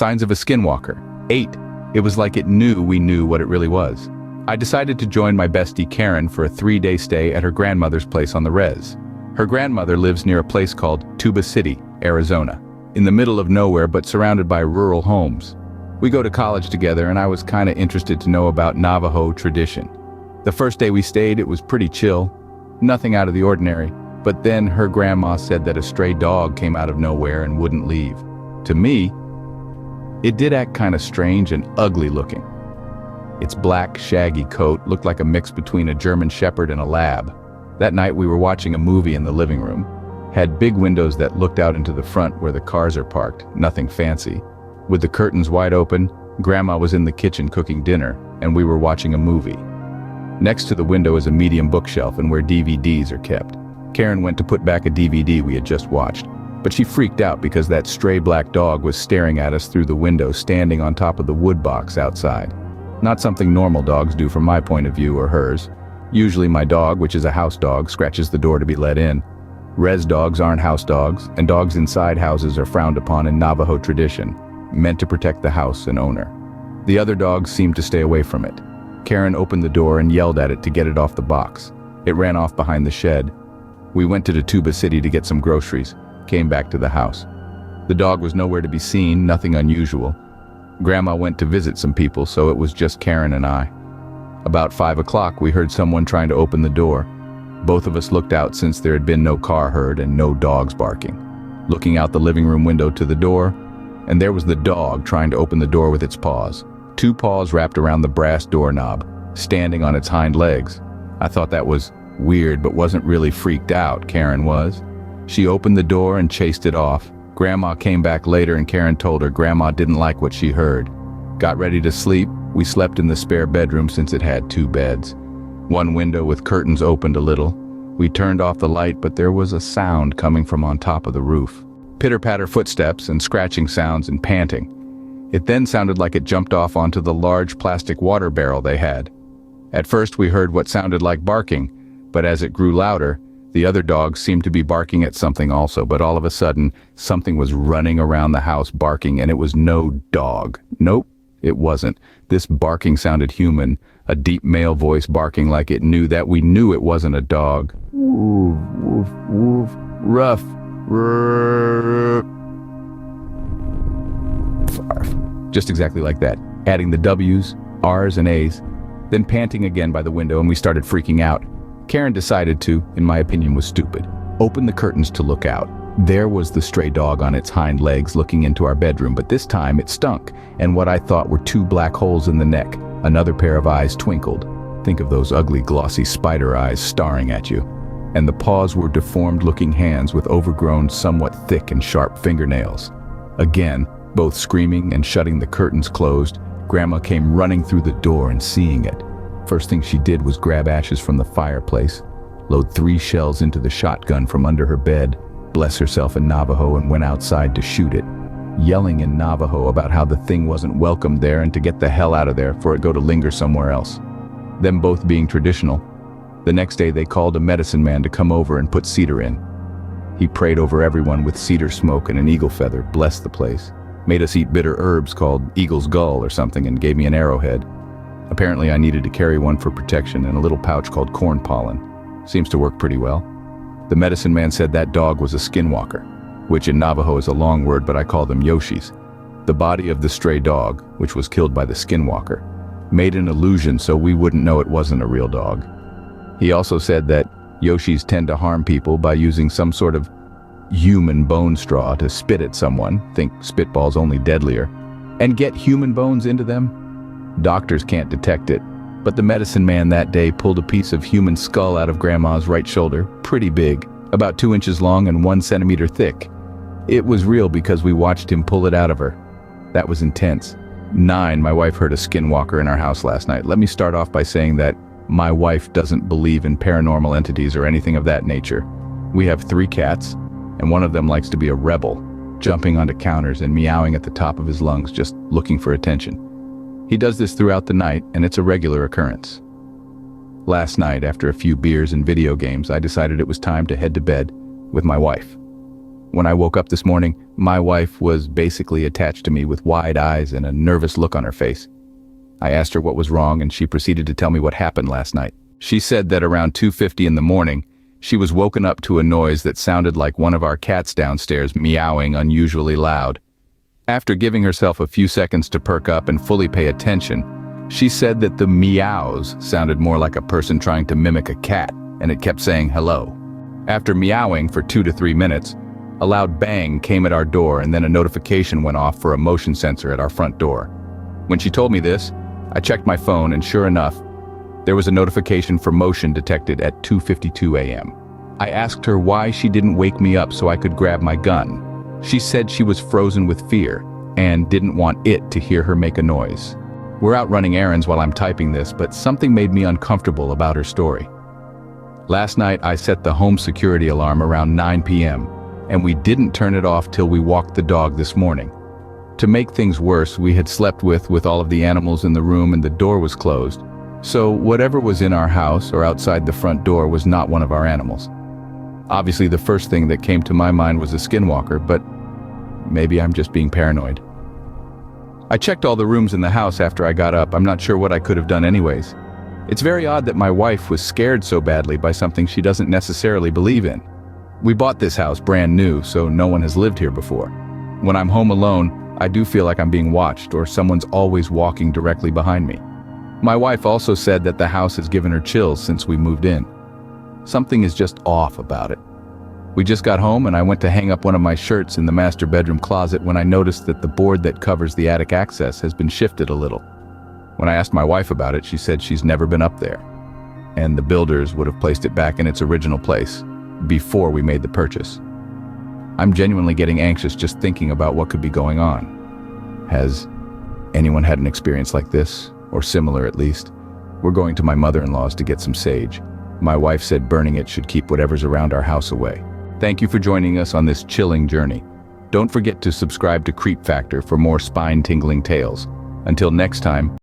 Signs of a skinwalker. 8. It was like it knew we knew what it really was. I decided to join my bestie Karen for a 3-day stay at her grandmother's place on the res. Her grandmother lives near a place called Tuba City, Arizona, in the middle of nowhere but surrounded by rural homes. We go to college together and I was kinda interested to know about Navajo tradition. The first day we stayed, it was pretty chill, nothing out of the ordinary, but then her grandma said that a stray dog came out of nowhere and wouldn't leave. To me, it did act kinda strange and ugly looking. Its black, shaggy coat looked like a mix between a German Shepherd and a lab. That night we were watching a movie in the living room. Had big windows that looked out into the front where the cars are parked, nothing fancy. With the curtains wide open, Grandma was in the kitchen cooking dinner, and we were watching a movie. Next to the window is a medium bookshelf and where DVDs are kept. Karen went to put back a DVD we had just watched, but she freaked out because that stray black dog was staring at us through the window standing on top of the wood box outside. Not something normal dogs do from my point of view or hers. Usually my dog, which is a house dog, scratches the door to be let in. Res dogs aren't house dogs, and dogs inside houses are frowned upon in Navajo tradition, meant to protect the house and owner. The other dogs seemed to stay away from it. Karen opened the door and yelled at it to get it off the box. It ran off behind the shed. We went to the Tuba City to get some groceries, came back to the house. The dog was nowhere to be seen, nothing unusual. Grandma went to visit some people, so it was just Karen and I. About 5 o'clock, we heard someone trying to open the door. Both of us looked out since there had been no car heard and no dogs barking. Looking out the living room window to the door, and there was the dog trying to open the door with its paws. 2 paws wrapped around the brass doorknob, standing on its hind legs. I thought that was weird, but wasn't really freaked out, Karen was. She opened the door and chased it off. Grandma came back later and Karen told her Grandma didn't like what she heard. Got ready to sleep. We slept in the spare bedroom since it had 2 beds. One window with curtains opened a little. We turned off the light, but there was a sound coming from on top of the roof. Pitter-patter footsteps and scratching sounds and panting. It then sounded like it jumped off onto the large plastic water barrel they had. At first we heard what sounded like barking, but as it grew louder, the other dogs seemed to be barking at something also, but all of a sudden, something was running around the house barking, and it was no dog. Nope, it wasn't. This barking sounded human, a deep male voice barking like it knew that we knew it wasn't a dog. Woof, woof, woof, rough, rrrr. Just exactly like that, adding the W's, R's, and A's, then panting again by the window, and we started freaking out. Karen decided to, in my opinion was stupid, open the curtains to look out. There was the stray dog on its hind legs looking into our bedroom, but this time it stunk, and what I thought were 2 black holes in the neck. Another pair of eyes twinkled. Think of those ugly, glossy spider eyes staring at you. And the paws were deformed-looking hands with overgrown, somewhat thick and sharp fingernails. Again, both screaming and shutting the curtains closed, Grandma came running through the door and seeing it. First thing she did was grab ashes from the fireplace, load 3 shells into the shotgun from under her bed, bless herself in Navajo, and went outside to shoot it, yelling in Navajo about how the thing wasn't welcome there and to get the hell out of there for it go to linger somewhere else. Them both being traditional. The next day they called a medicine man to come over and put cedar in. He prayed over everyone with cedar smoke and an eagle feather, blessed the place, made us eat bitter herbs called eagle's gull or something, and gave me an arrowhead. Apparently I needed to carry one for protection and a little pouch called corn pollen. Seems to work pretty well. The medicine man said that dog was a skinwalker, which in Navajo is a long word, but I call them Yoshis. The body of the stray dog, which was killed by the skinwalker, made an illusion so we wouldn't know it wasn't a real dog. He also said that Yoshis tend to harm people by using some sort of human bone straw to spit at someone, think spitballs only deadlier, and get human bones into them. Doctors can't detect it, but the medicine man that day pulled a piece of human skull out of Grandma's right shoulder, pretty big, about 2 inches long and 1 centimeter thick. It was real because we watched him pull it out of her. That was intense. 9, my wife heard a skinwalker in our house last night. Let me start off by saying that my wife doesn't believe in paranormal entities or anything of that nature. We have 3 cats, and one of them likes to be a rebel, jumping onto counters and meowing at the top of his lungs, just looking for attention. He does this throughout the night, and it's a regular occurrence. Last night, after a few beers and video games, I decided it was time to head to bed with my wife. When I woke up this morning, my wife was basically attached to me with wide eyes and a nervous look on her face. I asked her what was wrong, and she proceeded to tell me what happened last night. She said that around 2:50 in the morning, she was woken up to a noise that sounded like one of our cats downstairs meowing unusually loud. After giving herself a few seconds to perk up and fully pay attention, she said that the meows sounded more like a person trying to mimic a cat, and it kept saying hello. After meowing for 2 to 3 minutes, a loud bang came at our door, and then a notification went off for a motion sensor at our front door. When she told me this, I checked my phone, and sure enough, there was a notification for motion detected at 2:52 a.m. I asked her why she didn't wake me up so I could grab my gun. She said she was frozen with fear and didn't want it to hear her make a noise. We're out running errands while I'm typing this, but something made me uncomfortable about her story. Last night, I set the home security alarm around 9 p.m., and we didn't turn it off till we walked the dog this morning. To make things worse, we had slept with all of the animals in the room and the door was closed. So whatever was in our house or outside the front door was not one of our animals. Obviously, the first thing that came to my mind was a skinwalker, but maybe I'm just being paranoid. I checked all the rooms in the house after I got up. I'm not sure what I could have done anyways. It's very odd that my wife was scared so badly by something she doesn't necessarily believe in. We bought this house brand new, so no one has lived here before. When I'm home alone, I do feel like I'm being watched or someone's always walking directly behind me. My wife also said that the house has given her chills since we moved in. Something is just off about it. We just got home and I went to hang up one of my shirts in the master bedroom closet when I noticed that the board that covers the attic access has been shifted a little. When I asked my wife about it, she said she's never been up there, and the builders would have placed it back in its original place before we made the purchase. I'm genuinely getting anxious just thinking about what could be going on. Has anyone had an experience like this, or similar at least? We're going to my mother-in-law's to get some sage. My wife said burning it should keep whatever's around our house away. Thank you for joining us on this chilling journey. Don't forget to subscribe to Creep Factor for more spine-tingling tales. Until next time,